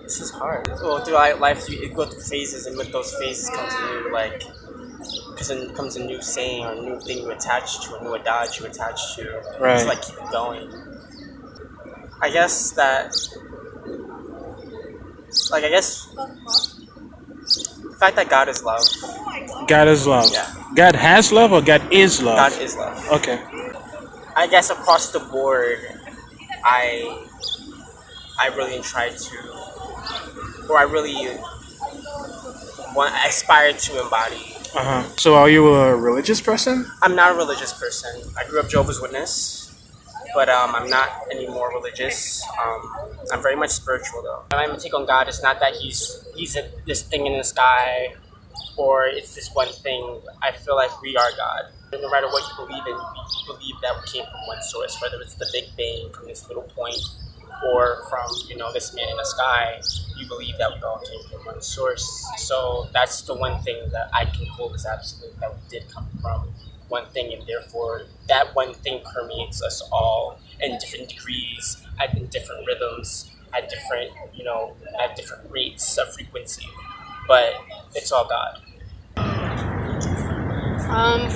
This is hard. Well, throughout life, you go through phases, and with those phases comes a new comes a new saying or a new thing you attach to, a new adage you attach to. Right. To keep it going. I guess the fact that God is love. God is love. Yeah. God has love or God is love? God is love. Okay. I guess across the board, I really try to, or I really aspire to embody. So are you a religious person? I'm not a religious person. I grew up Jehovah's Witness, but I'm not any more religious. I'm very much spiritual though. My take on God is not that he's this thing in the sky, or it's this one thing. I feel like we are God. And no matter what you believe in, you believe that we came from one source, whether it's the Big Bang from this little point, or from this man in the sky. You believe that we all came from one source. So that's the one thing that I can hold as absolute, that we did come from one thing, and therefore that one thing permeates us all in different degrees, in different rhythms, at different rates of frequency. But it's all God.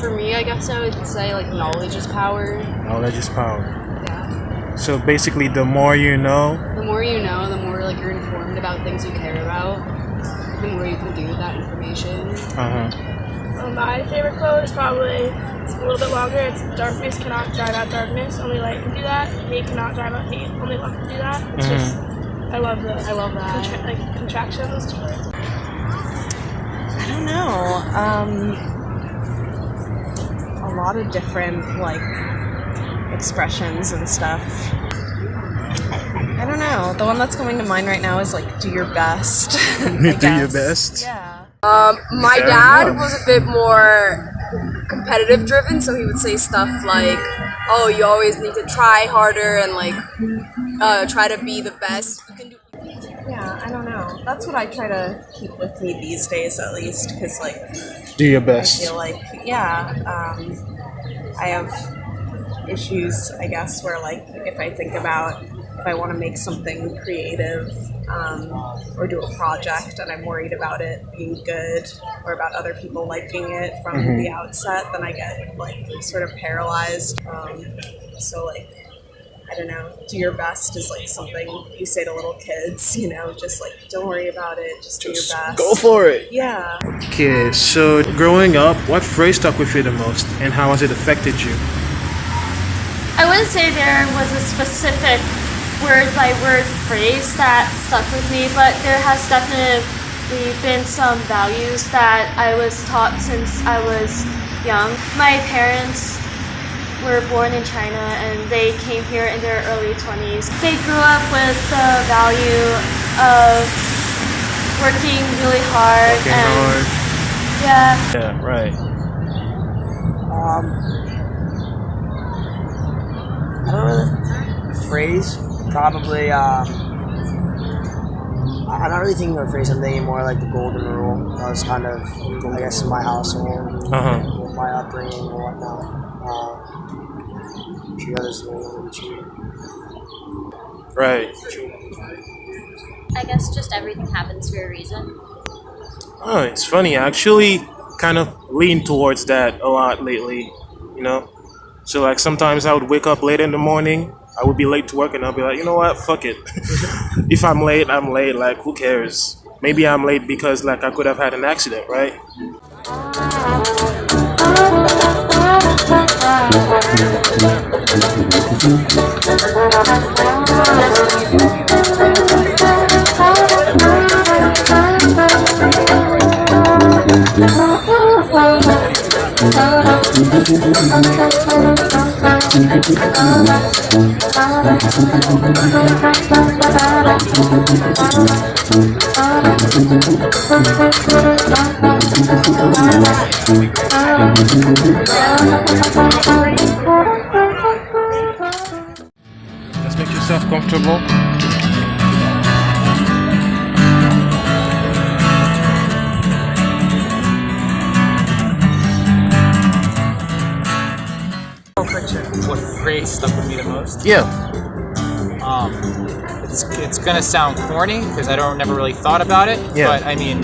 For me, I guess I would say knowledge is power. Knowledge is power. Yeah. So basically, the more you know. The more you know, the more you're informed about things you care about. The more you can do with that information. My favorite quote is probably, it's a little bit longer. It's darkness cannot drive out darkness. Only light can do that. Hate cannot drive out hate. Only love can do that. It's just, I love that. Contraction of those two words. I don't know. A lot of different expressions and stuff. I don't know. The one that's coming to mind right now is do your best. Do your best. Yeah. My dad was a bit more competitive driven, so he would say stuff like, "Oh, you always need to try harder and try to be the best you can do." Yeah, I don't know. That's what I try to keep with me these days, at least, because do your best. I feel I have issues, I guess, where if I think about if I want to make something creative or do a project and I'm worried about it being good or about other people liking it from the outset, then I get sort of paralyzed. So I don't know, do your best is something you say to little kids, just don't worry about it, just do your best. Go for it. Yeah. Okay, so growing up, what phrase stuck with you the most and how has it affected you? I wouldn't say there was a specific word-by-word phrase that stuck with me, but there has definitely been some values that I was taught since I was young. My parents were born in China and they came here in their early 20s. They grew up with the value of working really hard. Yeah, right. I don't know, a phrase, probably, I'm not really thinking of a phrase, I'm thinking more the golden rule. That was kind of, I guess, in my household, with my upbringing and whatnot. Treat others the way you would treat. Right. I guess just everything happens for a reason. Oh, it's funny. I actually kind of lean towards that a lot lately, So sometimes I would wake up late in the morning, I would be late to work and I'll be like, you know what, fuck it. If I'm late, I'm late, who cares? Maybe I'm late because I could have had an accident, right? Just make yourself comfortable. What phrase stuck with me the most? Yeah. It's gonna sound corny because I don't never really thought about it. Yeah. But I mean,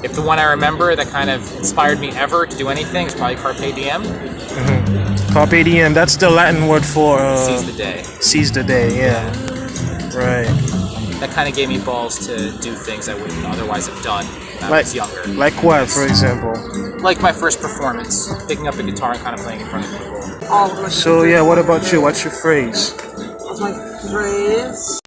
if the one I remember that kind of inspired me ever to do anything is probably Carpe Diem. Carpe diem. That's the Latin word for Seize the day. seize the day. Yeah. Right. That kind of gave me balls to do things I wouldn't otherwise have done when I Like was younger. like what, for example? Like my first performance, picking up a guitar and kind of playing in front of people. So yeah, what about you? What's your phrase? What's my phrase?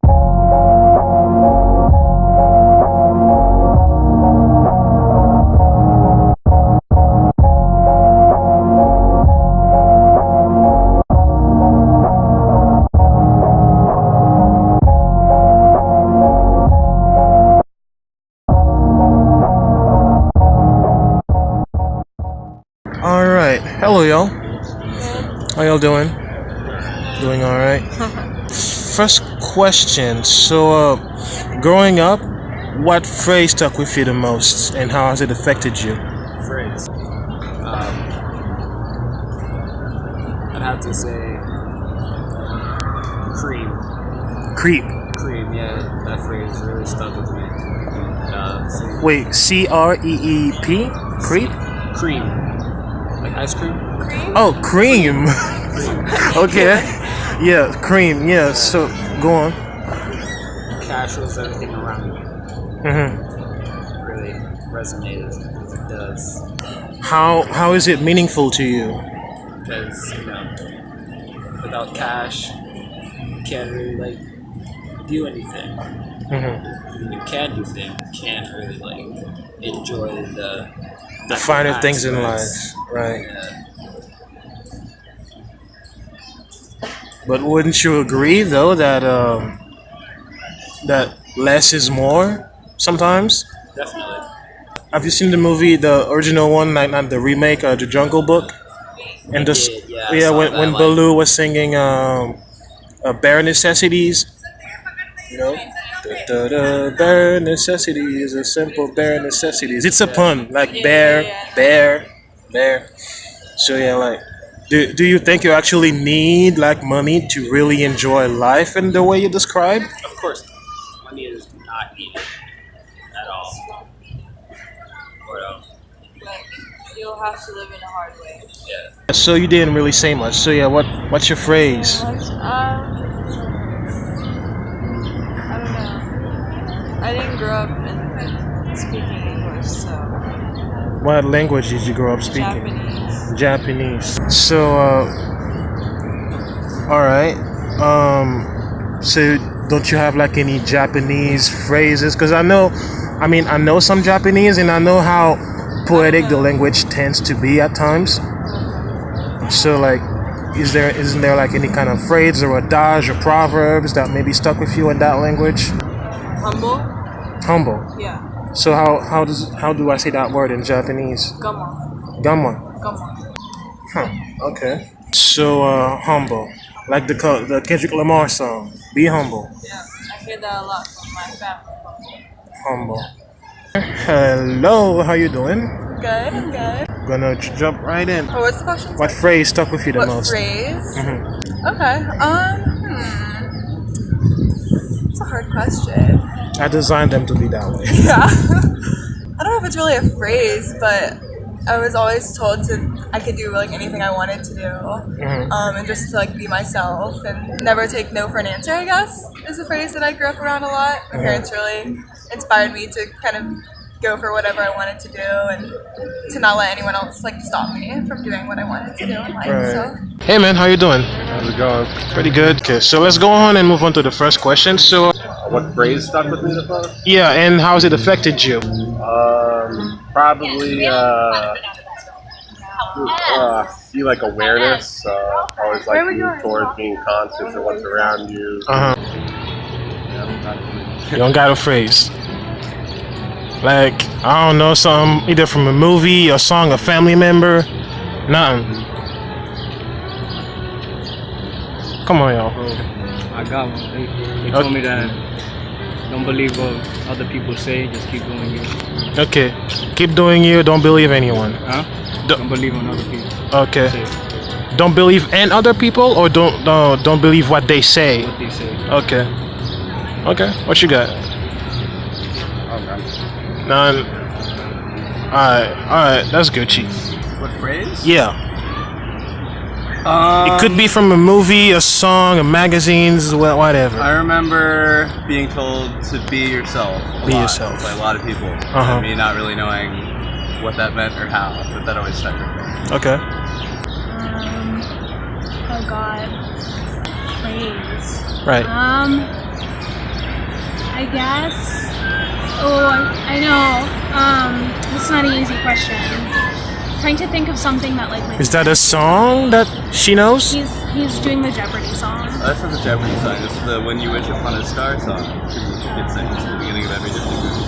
All right. Hello, y'all. How y'all doing? Doing all right. First question. So, growing up, what phrase stuck with you the most, and how has it affected you? Phrase. I'd have to say cream. Creep. Cream, yeah, that phrase really stuck with me. Wait, CREEP? Creep? Cream. Like ice cream? Oh, cream. Okay. Yeah, cream. Yeah. So, go on. Cash was everything around me. Really resonated as it does. How is it meaningful to you? Because, you know, without cash, you can't really, like, do anything. When you can do things, you can't really, like, enjoy the Finer things in life, aspects. right? Yeah. But wouldn't you agree though that that less is more sometimes? Definitely. Have you seen the movie, the original one, like not the remake, The Jungle Book? And the did, yeah, I saw when that, when like- Baloo was singing bare necessities, you know, the bare necessities, a simple bare necessities. It's a pun, like bear. So yeah, like. Do you think you actually need like money to really enjoy life in the way you describe? Of course, money is not needed at all. Or, You'll have to live in a hard way. yeah. So you didn't really say much. So yeah, what's your phrase? I don't know. I didn't grow up in speaking English, so What language did you grow up speaking? Japanese. So all right. So don't you have like any Japanese phrases? Because I know some Japanese, and I know how poetic the language tends to be at times. So like, isn't there like any kind of phrase or adage or proverbs that maybe stuck with you in that language? humble. Humble. Yeah. So how do I say that word in Japanese? Gamma. Gamma. Gamma. Huh. Okay. So humble, like the Kendrick Lamar song. Be humble. Yeah, I hear that a lot from my family. Humble. Hello. How you doing? Good, I'm good. Gonna jump right in. Oh, what's the question? What phrase stuck with you the What most? phrase? Okay. It's a hard question. I designed them to be that way. Yeah. I don't know if it's really a phrase, but I was always told I could do like anything I wanted to do, and just to like be myself and never take no for an answer. I guess is a phrase that I grew up around a lot. My parents really inspired me to kind of go for whatever I wanted to do and to not let anyone else like stop me from doing what I wanted to do in life. Right. So Hey man, how you doing? How's it going? Pretty good. Okay, so let's go on and move on to the first question. So What phrase stuck with me the most? yeah, and how has it affected you? Probably see like awareness. Always like move towards being conscious of what's around you. You don't got a phrase. Like, I don't know, something either from a movie, a song, a family member. Nothing. Come on, y'all. I got one. They told me that don't believe what other people say, just keep doing you. Okay. Keep doing you, don't believe anyone. Huh? Don't believe on other people. Okay. Say Don't believe in other people, or don't believe what they say. what they say. Okay. Okay. What you got? None. Alright, that's Gucci. What phrase? Yeah. It could be from a movie, a song, a magazines, whatever. I remember being told to be yourself. Be yourself. By a lot of people. Uh-huh. And me not really knowing what that meant or how, but that always stuck with me. Okay. Oh God. Phrase. Right. I guess. Oh, I know. It's not an easy question. Trying to think of something that like. Is that a song that she knows? He's doing the Jeopardy song. That's not the Jeopardy song. It's the When You Wish Upon a Star song. It's at the beginning of every Disney movie.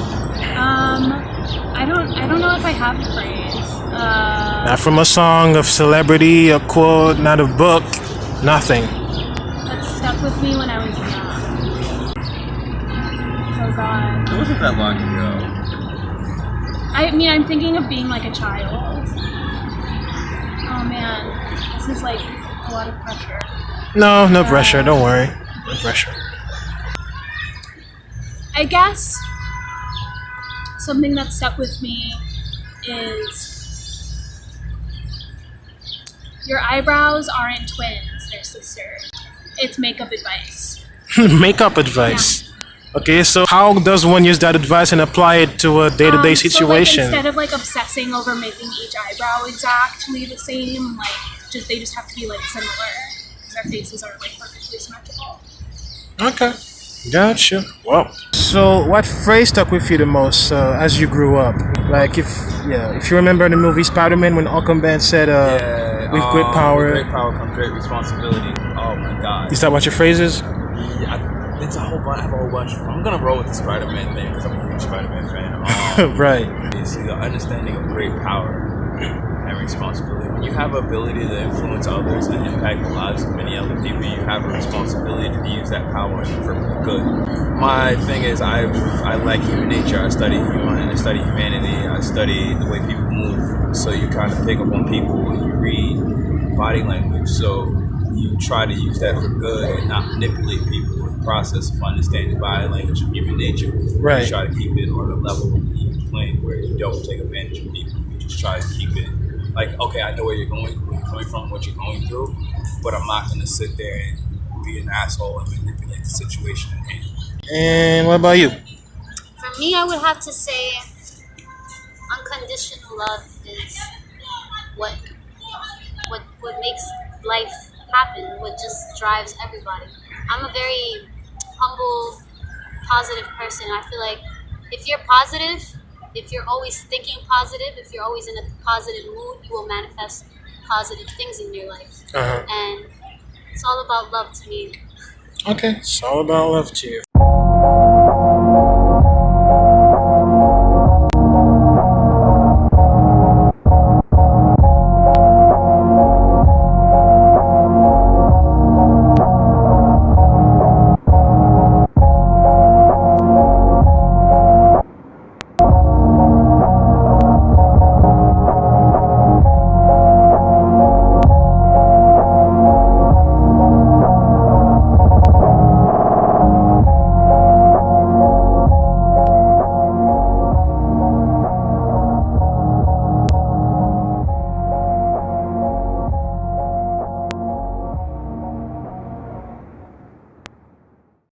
I don't know if I have a phrase. Not from a song, a celebrity, a quote, not a book, nothing. That stuck with me when I was young. Oh God. It wasn't that long ago. I mean, I'm thinking of being like a child. Oh man, this is like a lot of pressure. No pressure. Don't worry. No pressure. I guess something that stuck with me is your eyebrows aren't twins, they're sisters. It's makeup advice. Makeup advice. Yeah. Okay, so how does one use that advice and apply it to a day-to-day situation? So like, instead of like obsessing over making each eyebrow exactly the same, like they just have to be like similar because our faces are like perfectly symmetrical. Okay, gotcha. Well, so what phrase stuck with you the most as you grew up? Like if you remember the movie Spider-Man when Aquaman said, "With great power, With great power comes great responsibility." Oh my God. Is that what your phrase is? Yeah, it's a whole bunch. I have a whole bunch. I'm gonna roll with the Spider-Man thing because I'm a huge Spider-Man fan. Right. You see, the understanding of great power and responsibility. When you have the ability to influence others and impact the lives of many other people, you have a responsibility to use that power for good. My thing is, I like human nature. I study humanity. I study the way people move. So you kind of pick up on people and you read body language. So you try to use that for good and not manipulate people in the process of understanding body language and human nature. Right. You try to keep it on a level of even playing where you don't take advantage of people. You just try to keep it like, okay, I know where you're coming from, what you're going through, but I'm not going to sit there and be an asshole and manipulate the situation at hand. And what about you? For me, I would have to say unconditional love is what makes life happen, what just drives everybody. I'm a very humble, positive person. I feel like if you're positive, if you're always thinking positive, if you're always in a positive mood, you will manifest positive things in your life. And it's all about love to me. Okay, it's all about love to you.